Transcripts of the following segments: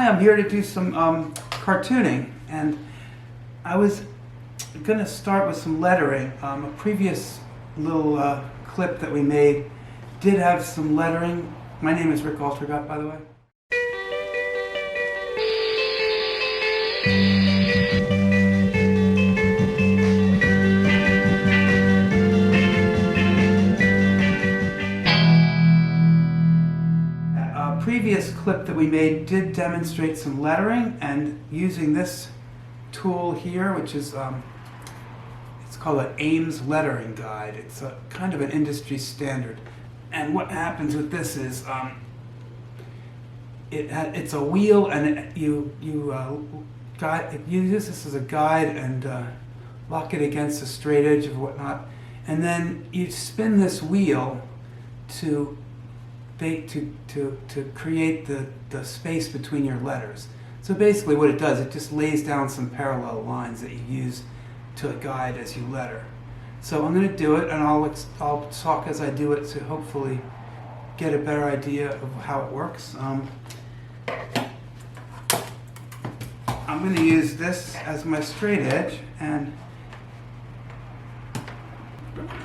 Hi, I'm here to do some cartooning, and I was going to start with some lettering. A previous little clip that we made did have some lettering. My name is Rick Altergott, by the way. A previous clip that we made did demonstrate some lettering, and using this tool here, which is it's called an Ames lettering guide. It's a kind of an industry standard, and what happens with this is it's a wheel, and you use this as a guide and lock it against a straight edge or whatnot, and then you spin this wheel to create the space between your letters. So basically what it does, it just lays down some parallel lines that you use to guide as you letter. So I'm going to do it, and I'll talk as I do it to hopefully get a better idea of how it works. I'm going to use this as my straight edge, and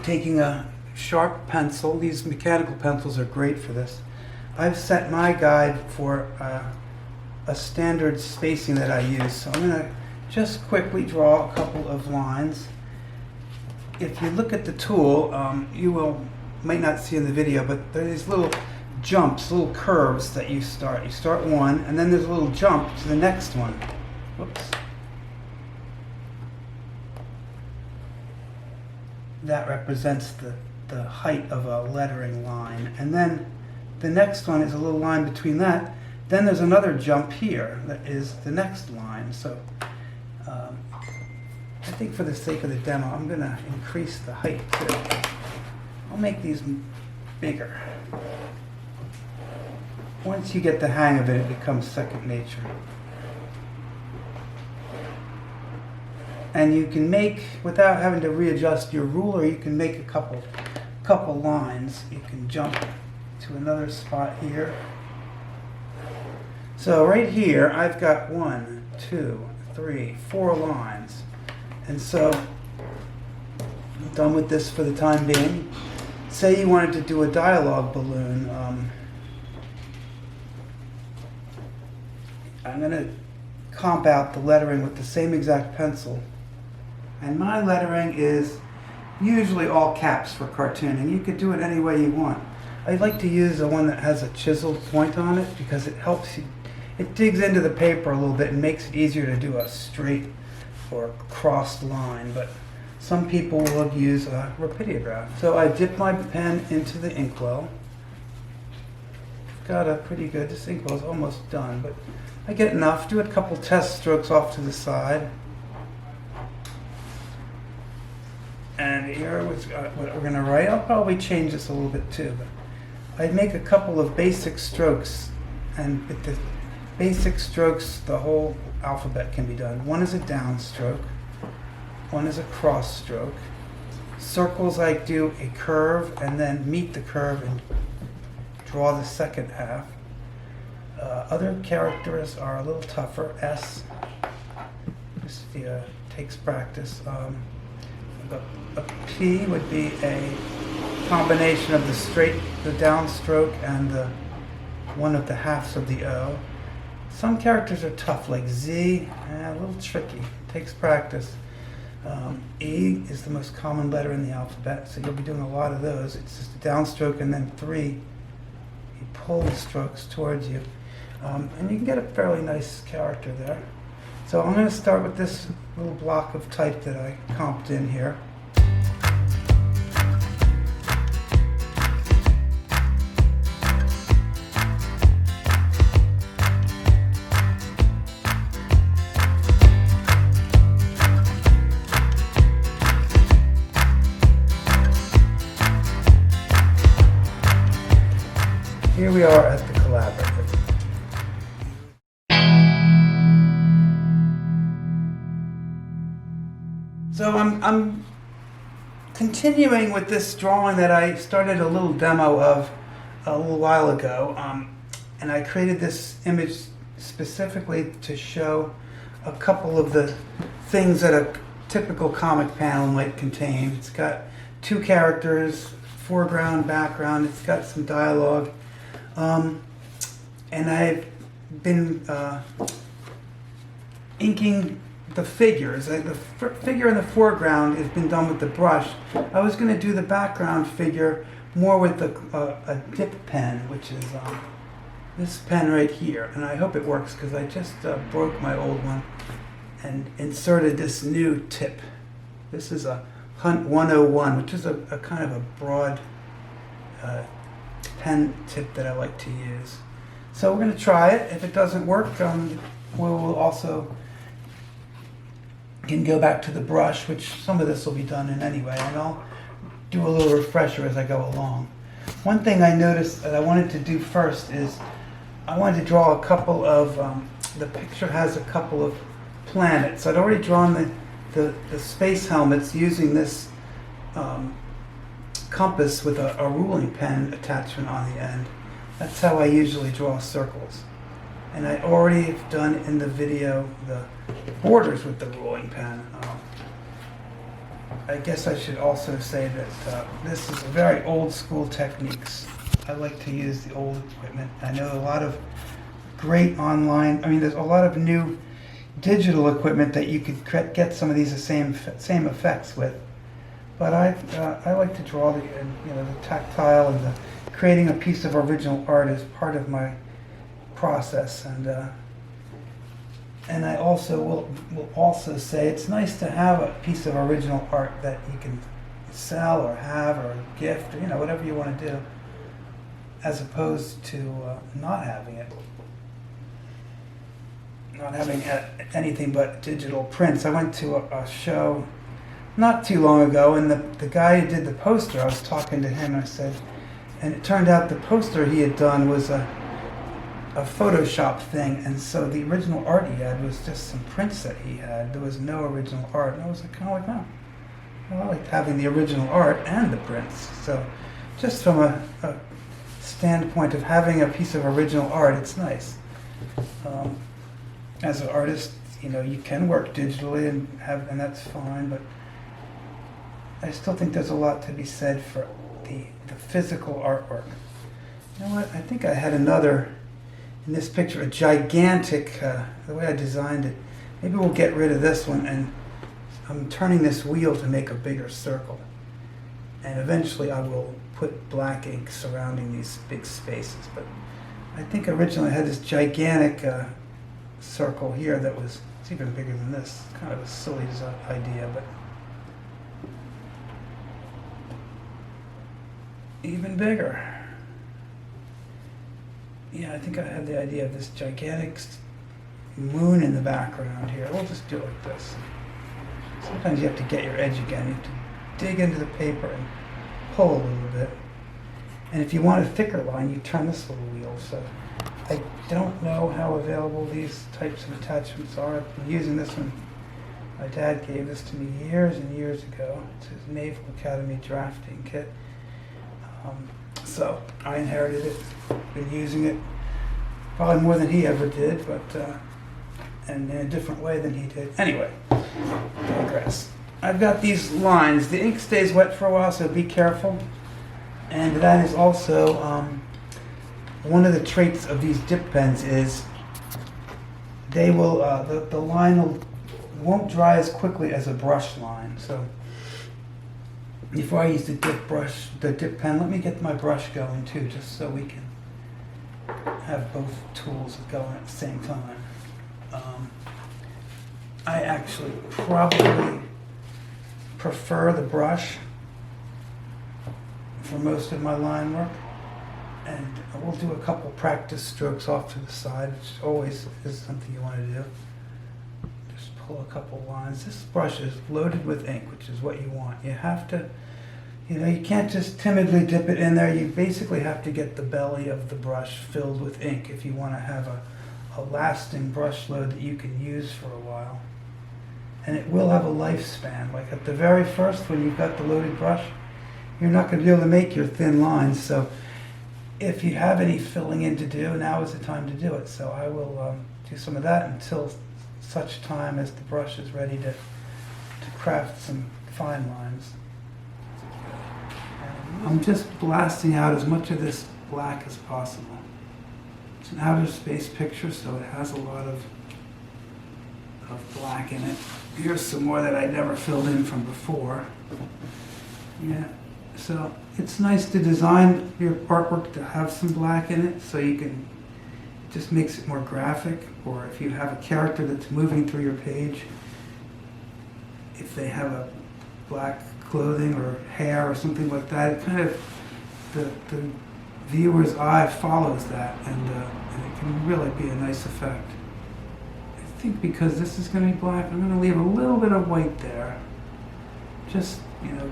taking a sharp pencil. These mechanical pencils are great for this. I've set my guide for a standard spacing that I use, so I'm going to just quickly draw a couple of lines. If you look at the tool, might not see in the video, but there are these little jumps, little curves that you start. You start one, and then there's a little jump to the next one. Whoops. That represents the height of a lettering line, and then the next one is a little line between that. Then there's another jump here that is the next line. So I think for the sake of the demo, I'm going to increase the height too. I'll make these bigger. Once you get the hang of it, it becomes second nature. And you can make, without having to readjust your ruler, you can make a couple lines. You can jump to another spot here. So right here, I've got 1, 2, 3, 4 lines. And so I'm done with this for the time being. Say you wanted to do a dialogue balloon. I'm going to comp out the lettering with the same exact pencil. And my lettering is usually all caps for cartooning. You could do it any way you want. I like to use the one that has a chiseled point on it because it helps you. It digs into the paper a little bit and makes it easier to do a straight or crossed line, but some people will use a rapidograph. So I dip my pen into the inkwell. Got a pretty good, this inkwell is almost done, but I get enough. Do a couple test strokes off to the side. And here is what we're going to write. I'll probably change this a little bit too, but I'd make a couple of basic strokes, and with the basic strokes the whole alphabet can be done. One is a down stroke, one is a cross stroke. Circles, I do a curve and then meet the curve and draw the second half. Other characters are a little tougher. S just takes practice. A P would be a combination of the down stroke and one of the halves of the O. Some characters are tough, like Z, a little tricky. It takes practice. E is the most common letter in the alphabet, so you'll be doing a lot of those. It's just a downstroke and then 3. You pull the strokes towards you. And you can get a fairly nice character there. So I'm going to start with this little block of type that I comped in here. Here we are at the collaborative. So I'm continuing with this drawing that I started a little demo of a little while ago, and I created this image specifically to show a couple of the things that a typical comic panel might contain. It's got two characters, foreground, background. It's got some dialogue. And I've been inking the figures. The figure in the foreground has been done with the brush. I was going to do the background figure more with a dip pen, which is this pen right here. And I hope it works because I just broke my old one and inserted this new tip. This is a Hunt 101, which is a kind of a broad pen tip that I like to use. So we're going to try it. If it doesn't work, we'll also can go back to the brush, which some of this will be done in anyway, and I'll do a little refresher as I go along. One thing I noticed that I wanted to do first is I wanted to draw a couple of, the picture has a couple of planets. I'd already drawn the space helmets using this compass with a ruling pen attachment on the end. That's how I usually draw circles. And I already have done in the video the borders with the ruling pen. I guess I should also say that this is very old school techniques. I like to use the old equipment. I know a lot of great online, there's a lot of new digital equipment that you could get some of these same effects with. But I like to draw the tactile and the creating a piece of original art is part of my process, and I also will also say it's nice to have a piece of original art that you can sell or have or gift, or whatever you want to do, as opposed to not having anything but digital prints. I went to a show not too long ago, and the guy who did the poster, I was talking to him, and I said, and it turned out the poster he had done was a Photoshop thing, and so the original art he had was just some prints that he had. There was no original art, and I was kind of like, oh, I liked having the original art and the prints. So just from a standpoint of having a piece of original art, it's nice. As an artist, you can work digitally and that's fine, but I still think there's a lot to be said for the physical artwork. You know what? I think I had another, in this picture, a gigantic, the way I designed it. Maybe we'll get rid of this one, and I'm turning this wheel to make a bigger circle. And eventually I will put black ink surrounding these big spaces. But I think originally I had this gigantic circle here that was, it's even bigger than this. Kind of a silly idea, but even bigger. Yeah, I think I had the idea of this gigantic moon in the background here. We'll just do it like this. Sometimes you have to get your edge again. You have to dig into the paper and pull a little bit. And if you want a thicker line, you turn this little wheel. So I don't know how available these types of attachments are. I've been using this one. My dad gave this to me years and years ago. It's his Naval Academy drafting kit. So I inherited it, been using it probably more than he ever did, but and in a different way than he did. Anyway, digress. I've got these lines. The ink stays wet for a while, so be careful. And that is also one of the traits of these dip pens is they will the line won't dry as quickly as a brush line. So before I use the dip pen, let me get my brush going too, just so we can have both tools going at the same time. I actually probably prefer the brush for most of my line work, and we'll do a couple practice strokes off to the side, which always is something you want to do. Just pull a couple lines. This brush is loaded with ink, which is what you want. You have to, you can't just timidly dip it in there. You basically have to get the belly of the brush filled with ink if you want to have a lasting brush load that you can use for a while. And it will have a lifespan. Like at the very first, when you've got the loaded brush, you're not going to be able to make your thin lines. So if you have any filling in to do, now is the time to do it. So I will do some of that until such time as the brush is ready to craft some fine lines. And I'm just blasting out as much of this black as possible. It's an outer space picture, so it has a lot of black in it. Here's some more that I never filled in from before. Yeah, so it's nice to design your artwork to have some black in it, so you can, it just makes it more graphic. Or if you have a character that's moving through your page, if they have a black clothing or hair or something like that, it kind of, the viewer's eye follows that, and it can really be a nice effect. I think because this is going to be black, I'm going to leave a little bit of white there. Just, you know,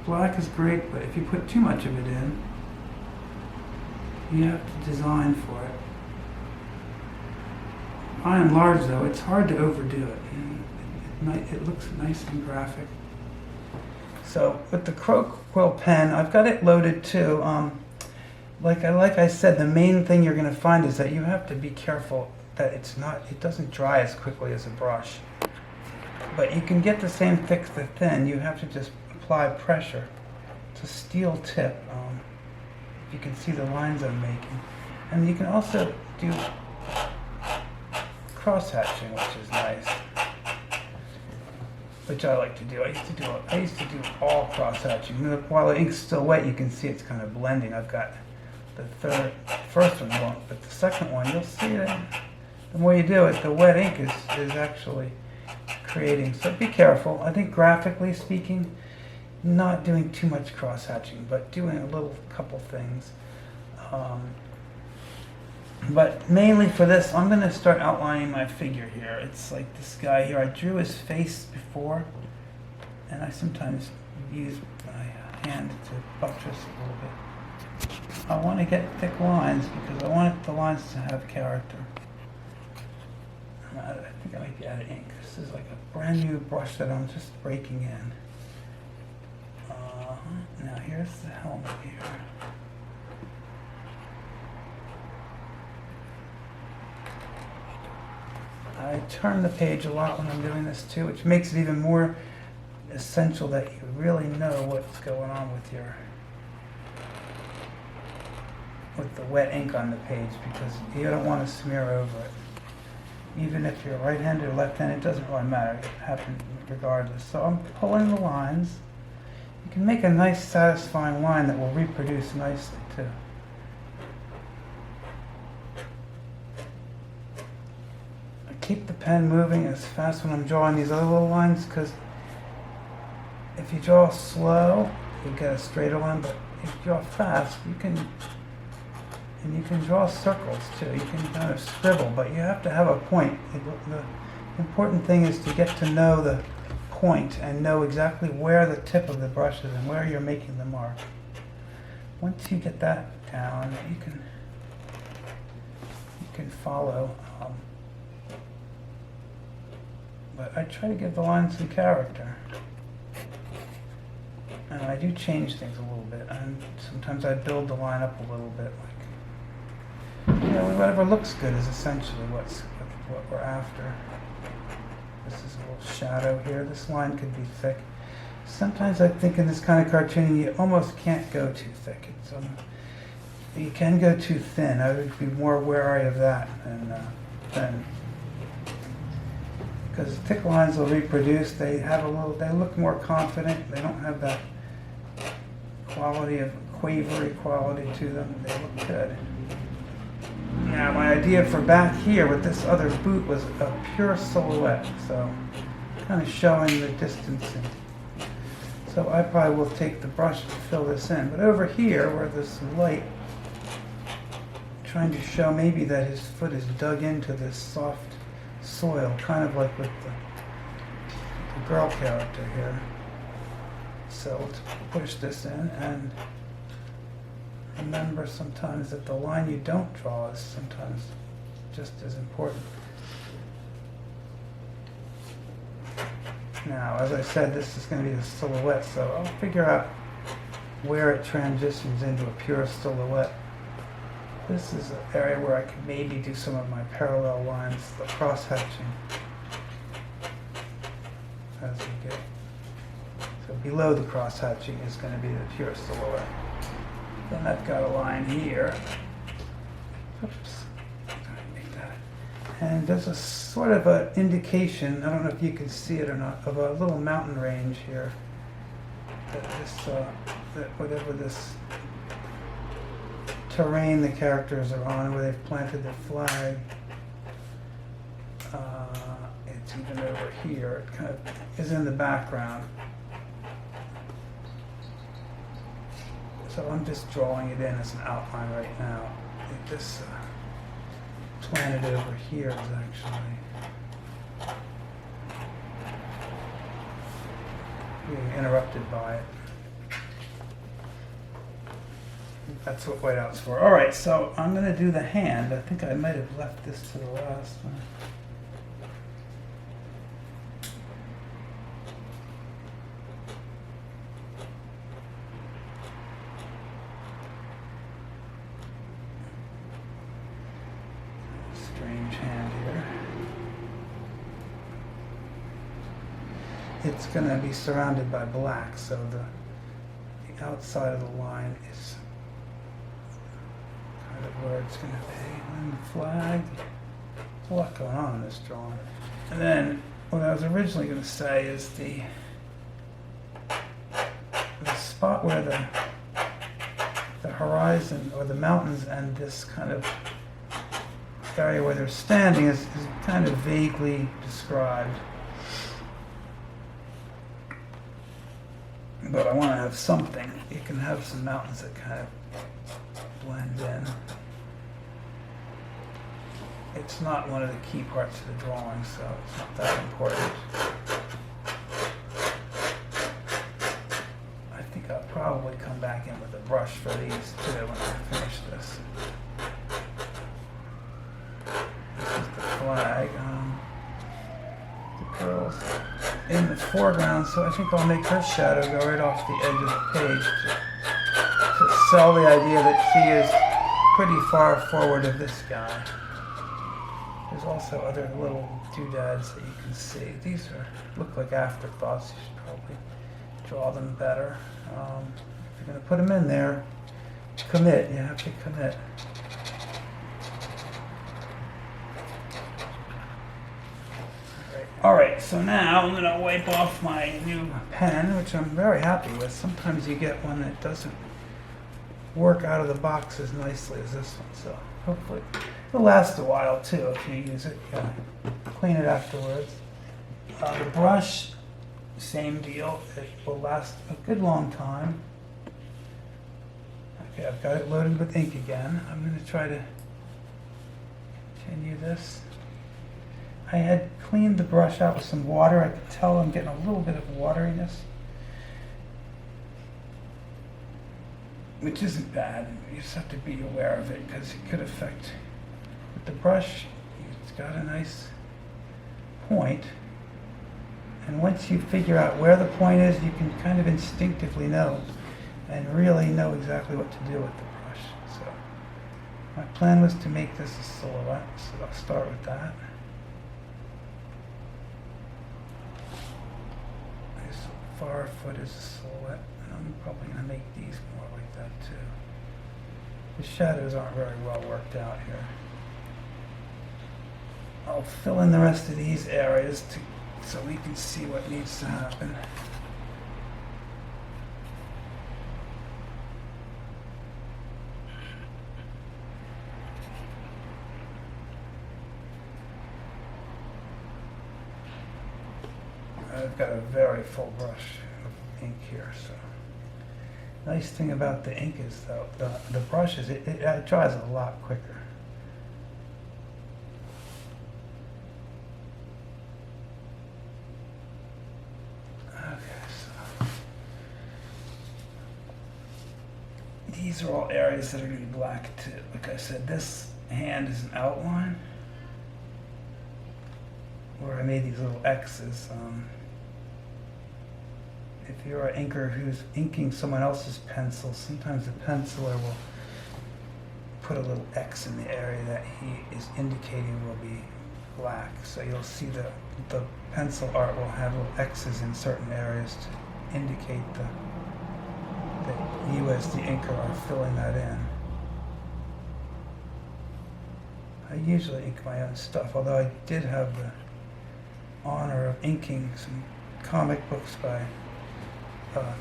black is great, but if you put too much of it in, you have to design for it. By and large, though, it's hard to overdo it. It looks nice and graphic. So with the Quill pen, I've got it loaded too. Like I said, the main thing you're going to find is that you have to be careful that it doesn't dry as quickly as a brush. But you can get the same thick to thin. You have to just apply pressure. It's a steel tip. You can see the lines I'm making. And you can also do cross-hatching, which is nice, which I like to do. I used to do all cross-hatching. While the ink's still wet, you can see it's kind of blending. I've got the first one won't, but the second one, you'll see that the more you do it, the wet ink is actually creating. So be careful. I think graphically speaking, not doing too much cross-hatching, but doing a little couple things. But mainly for this, I'm going to start outlining my figure here. It's like this guy here. I drew his face before, and I sometimes use my hand to buttress a little bit. I want to get thick lines because I want the lines to have character. I think I might be out of ink. This is like a brand new brush that I'm just breaking in. Now here's the helmet here. I turn the page a lot when I'm doing this too, which makes it even more essential that you really know what's going on with the wet ink on the page, because you don't want to smear over it. Even if you're right-handed or left-handed, it doesn't really matter. It happens regardless. So I'm pulling the lines. You can make a nice satisfying line that will reproduce nicely too. Keep the pen moving as fast when I'm drawing these other little lines, because if you draw slow, you get a straighter line, but if you draw fast, you can draw circles too. You can kind of scribble, but you have to have a point. The important thing is to get to know the point and know exactly where the tip of the brush is and where you're making the mark. Once you get that down, you can follow. But I try to give the line some character. And I do change things a little bit. And sometimes I build the line up a little bit. Like, you know, whatever looks good is essentially what we're after. This is a little shadow here. This line could be thick. Sometimes I think in this kind of cartooning, you almost can't go too thick. You can go too thin. I would be more wary of that than because thick lines will reproduce. They look more confident. They don't have that quality of quavery quality to them. They look good. Now my idea for back here with this other boot was a pure silhouette, so kind of showing the distancing. So I probably will take the brush to fill this in. But over here where there's some light, trying to show maybe that his foot is dug into this soft soil, kind of like with the girl character here. So let's push this in, and remember sometimes that the line you don't draw is sometimes just as important. Now, as I said, this is going to be a silhouette, so I'll figure out where it transitions into a pure silhouette. This is an area where I could maybe do some of my parallel lines, the cross-hatching as we go. So below the cross-hatching is going to be the pure silhouette. Then I've got a line here. Oops. Make that. And there's a sort of an indication, I don't know if you can see it or not, of a little mountain range here. That this, that whatever this terrain the characters are on, where they've planted their flag, it's even over here. It kind of is in the background. So I'm just drawing it in as an outline right now. I think this planet over here is actually being interrupted by it. That's what whiteout's for. All right, so I'm going to do the hand. I think I might have left this to the last one. Strange hand here. It's going to be surrounded by black, so the outside of the line is where it's going to be. And the flag. There's a lot going on in this drawing. And then what I was originally going to say is the spot where the horizon or the mountains and this kind of area where they're standing is kind of vaguely described. But I want to have something. You can have some mountains that kind of blend in. It's not one of the key parts of the drawing, so it's not that important. I think I'll probably come back in with a brush for these too when I finish this. This is the flag. The girl's in the foreground, so I think I'll make her shadow go right off the edge of the page to sell the idea that she is pretty far forward of this guy. There's also other little doodads that you can see. These look like afterthoughts. You should probably draw them better. If you're going to put them in there, commit. You have to commit. All right, so now I'm going to wipe off my new pen, which I'm very happy with. Sometimes you get one that doesn't work out of the box as nicely as this one, so hopefully it'll last a while too if you use it. Clean it afterwards. The brush, same deal. It will last a good long time. Okay, I've got it loaded with ink again. I'm going to try to continue this. I had cleaned the brush out with some water. I could tell I'm getting a little bit of wateriness, which isn't bad. You just have to be aware of it because it could affect. With the brush, it's got a nice point, and once you figure out where the point is, you can kind of instinctively know and really know exactly what to do with the brush. So my plan was to make this a silhouette, so I'll start with that. This far foot is a silhouette, and I'm probably going to make these more like that too. The shadows aren't very well worked out here. I'll fill in the rest of these areas so we can see what needs to happen. I've got a very full brush of ink here, so. Nice thing about the ink is though, the brush is, it dries a lot quicker. These are all areas that are going to be black too. Like I said, this hand is an outline where I made these little X's. If you're an inker who's inking someone else's pencil, sometimes the penciler will put a little X in the area that he is indicating will be black. So you'll see the pencil art will have little X's in certain areas to indicate that you as the inker are filling that in. I usually ink my own stuff, although I did have the honor of inking some comic books by the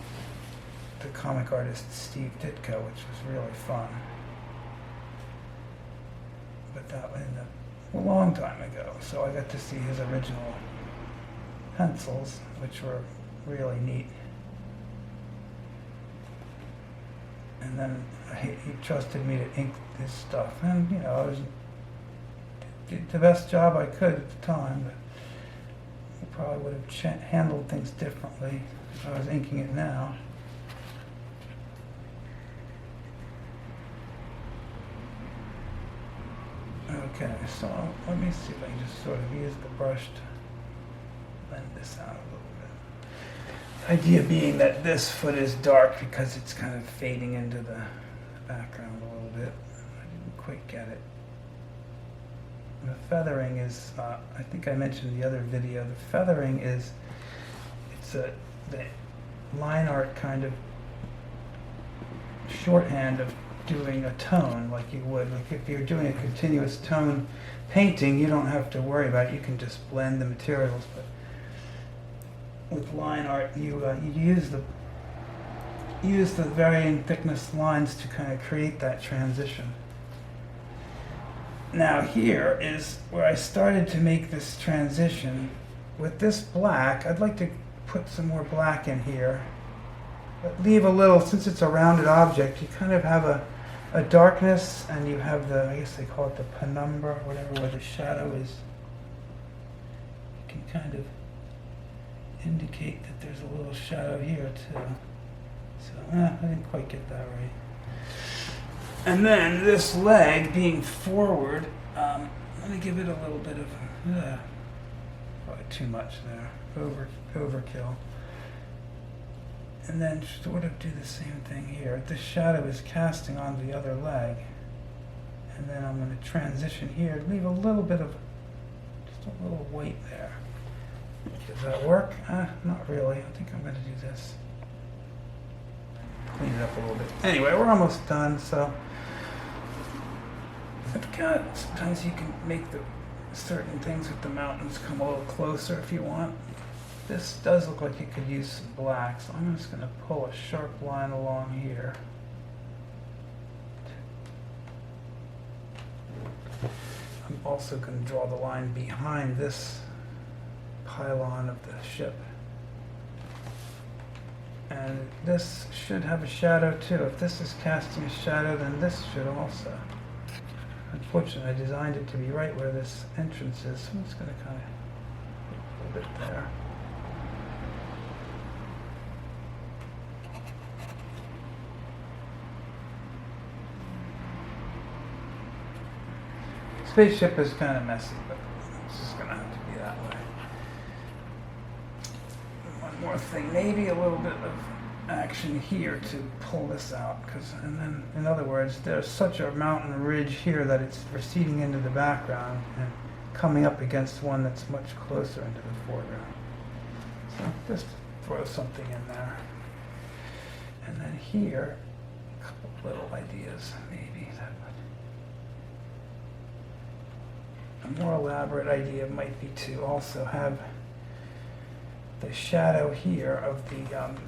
comic artist Steve Ditko, which was really fun. But that was a long time ago, so I got to see his original pencils, which were really neat. And then he trusted me to ink his stuff, and you know, I did the best job I could at the time, but I probably would have handled things differently if I was inking it now. Okay, so let me see if I can just sort of use the brush to blend this out a little bit. The idea being that this foot is dark because it's kind of fading into the background a little bit. I didn't quite get it. The feathering is, I think I mentioned in the other video, the feathering is, it's the line art kind of shorthand of doing a tone like you would. Like if you're doing a continuous tone painting, you don't have to worry about it. You can just blend the materials. But with line art, you use the varying thickness lines to kind of create that transition. Now here is where I started to make this transition. With this black, I'd like to put some more black in here, but leave a little, since it's a rounded object, you kind of have a darkness, and you have the, I guess they call it the penumbra, or whatever, where the shadow is. You can kind of indicate that there's a little shadow here too. So, I didn't quite get that right. And then this leg being forward, let me give it a little bit of, probably too much there, overkill. And then sort of do the same thing here. The shadow is casting onto the other leg. And then I'm going to transition here, leave a little bit of, just a little weight there. Does that work? Not really. I think I'm going to do this. Clean it up a little bit. Anyway, we're almost done, so sometimes you can make the certain things with the mountains come a little closer if you want. This does look like it could use some black, so I'm just going to pull a sharp line along here. I'm also going to draw the line behind this pylon of the ship. And this should have a shadow too. If this is casting a shadow, then this should also. Unfortunately, I designed it to be right where this entrance is, so I'm just going to kind of put a little bit there. Spaceship is kind of messy, but it's just going to have to be that way. One more thing, maybe a little bit of action here to pull this out, and then, in other words, there's such a mountain ridge here that it's receding into the background and coming up against one that's much closer into the foreground. So just throw something in there. And then here, a couple little ideas, maybe that would. A more elaborate idea might be to also have the shadow here of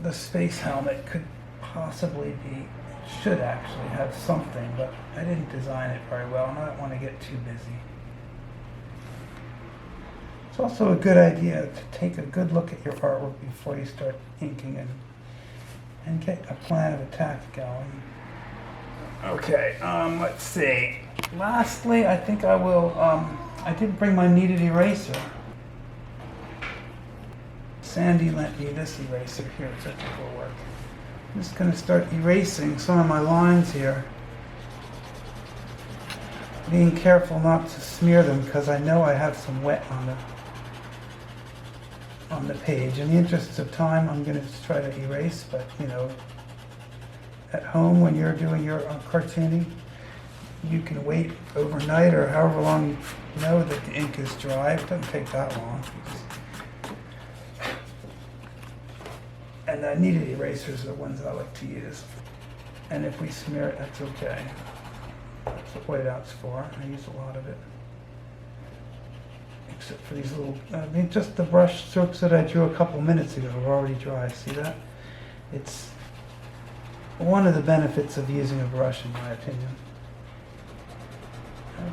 the space helmet could possibly be, should actually have something, but I didn't design it very well, and I don't want to get too busy. It's also a good idea to take a good look at your artwork before you start inking and get a plan of attack going. Okay, let's see. Lastly, I think I will, I did bring my kneaded eraser. Sandy lent me this eraser here, I think it will work. I'm just going to start erasing some of my lines here. Being careful not to smear them because I know I have some wet on the page. In the interest of time, I'm going to just try to erase, but you know, at home when you're doing your cartooning, you can wait overnight or however long you know that the ink is dry. It doesn't take that long. And kneaded erasers are the ones I like to use. And if we smear it, that's okay. That's what whiteout's for. I use a lot of it. Except for these little, just the brush strokes that I drew a couple minutes ago are already dry. See that? It's one of the benefits of using a brush, in my opinion.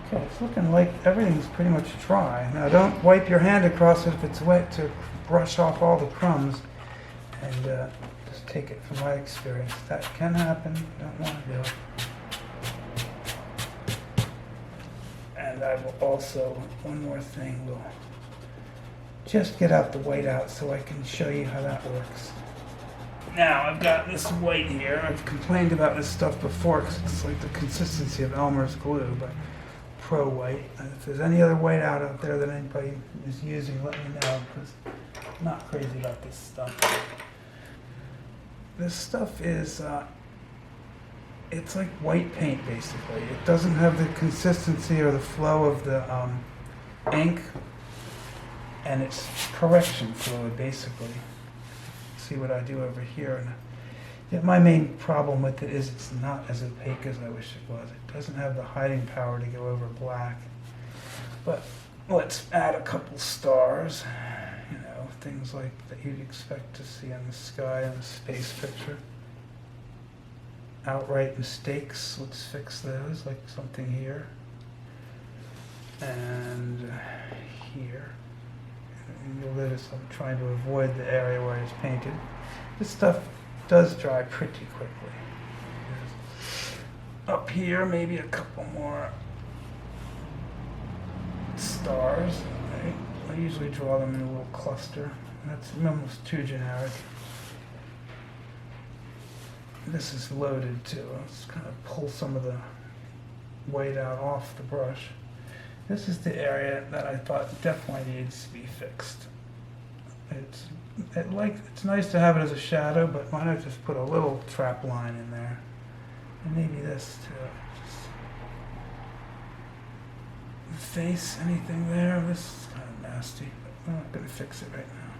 Okay, it's looking like everything's pretty much dry. Now don't wipe your hand across it if it's wet to brush off all the crumbs. And just take it from my experience. That can happen. Don't want to do it. And I will also, one more thing, we'll just get out the white out so I can show you how that works. Now I've got this white here. I've complained about this stuff before because it's like the consistency of Elmer's glue, but Pro White. And if there's any other white out there that anybody is using, let me know, because I'm not crazy about this stuff. This stuff is, it's like white paint basically. It doesn't have the consistency or the flow of the ink, and it's correction fluid basically. See what I do over here. And yeah, my main problem with it is it's not as opaque as I wish it was. It doesn't have the hiding power to go over black. But let's add a couple stars. You know, things like that you'd expect to see in the sky and the space picture. Outright mistakes, let's fix those, like something here. And here. And you'll notice I'm trying to avoid the area where it's painted. This stuff does dry pretty quickly. Up here, maybe a couple more stars. Right? I usually draw them in a little cluster. That's almost too generic. This is loaded too. Let's kind of pull some of the white out off the brush. This is the area that I thought definitely needs to be fixed. It's nice to have it as a shadow, but why not just put a little trap line in there? And maybe this too. The face, anything there? This is kind of nasty, but I'm not going to fix it right now.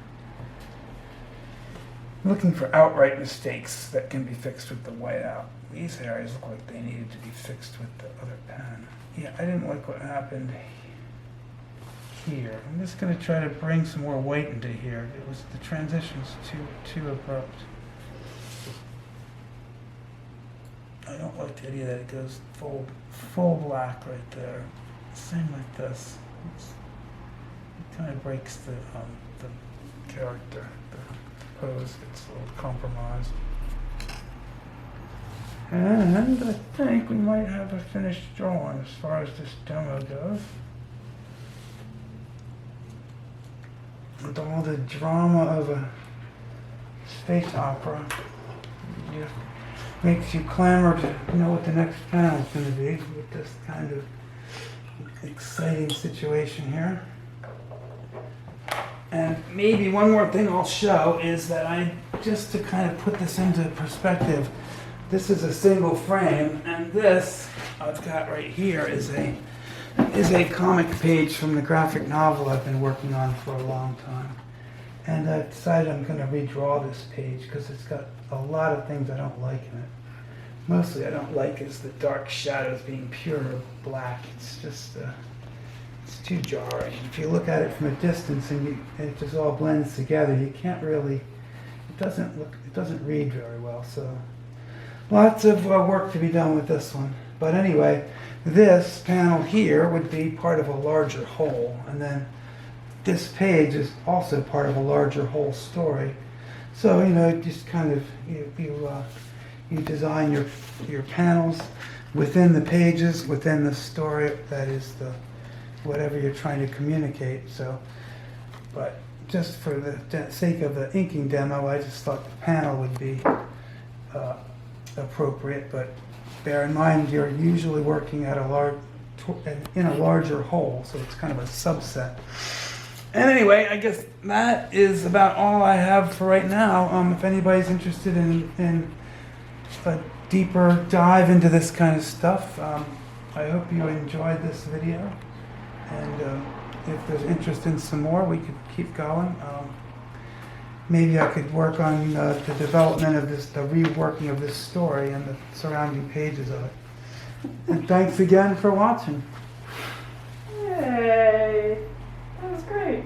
I'm looking for outright mistakes that can be fixed with the whiteout. These areas look like they needed to be fixed with the other pen. Yeah, I didn't like what happened here. I'm just going to try to bring some more white into here. It was the transition's too abrupt. I don't like the idea that it goes full black right there. Same like this. It kind of breaks the character. The pose gets a little compromised. And I think we might have a finished drawing as far as this demo goes. With all the drama of a space opera, it makes you clamor to know what the next panel is going to be with this kind of exciting situation here. And maybe one more thing I'll show is that just to kind of put this into perspective, this is a single frame, and this I've got right here is a comic page from the graphic novel I've been working on for a long time. And I've decided I'm going to redraw this page because it's got a lot of things I don't like in it. Mostly I don't like is the dark shadows being pure black. It's just it's too jarring. If you look at it from a distance and it just all blends together, you can't really, it doesn't read very well. So lots of work to be done with this one. But anyway, this panel here would be part of a larger whole, and then this page is also part of a larger whole story. So, you know, just kind of you design your panels within the pages, within the story that is whatever you're trying to communicate. So, but just for the sake of the inking demo, I just thought the panel would be appropriate. But bear in mind, you're usually working at in a larger whole, so it's kind of a subset. And anyway, I guess that is about all I have for right now. If anybody's interested in a deeper dive into this kind of stuff, I hope you enjoyed this video, and if there's interest in some more, we could keep going. Maybe I could work on the development of this, the reworking of this story and the surrounding pages of it. And thanks again for watching. Yay! That was great.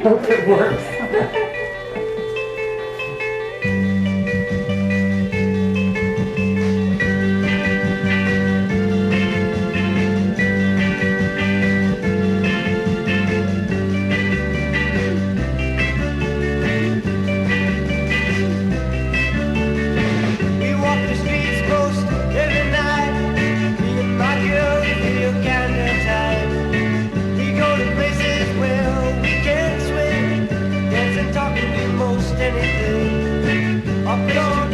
Hope it works. Anything up and on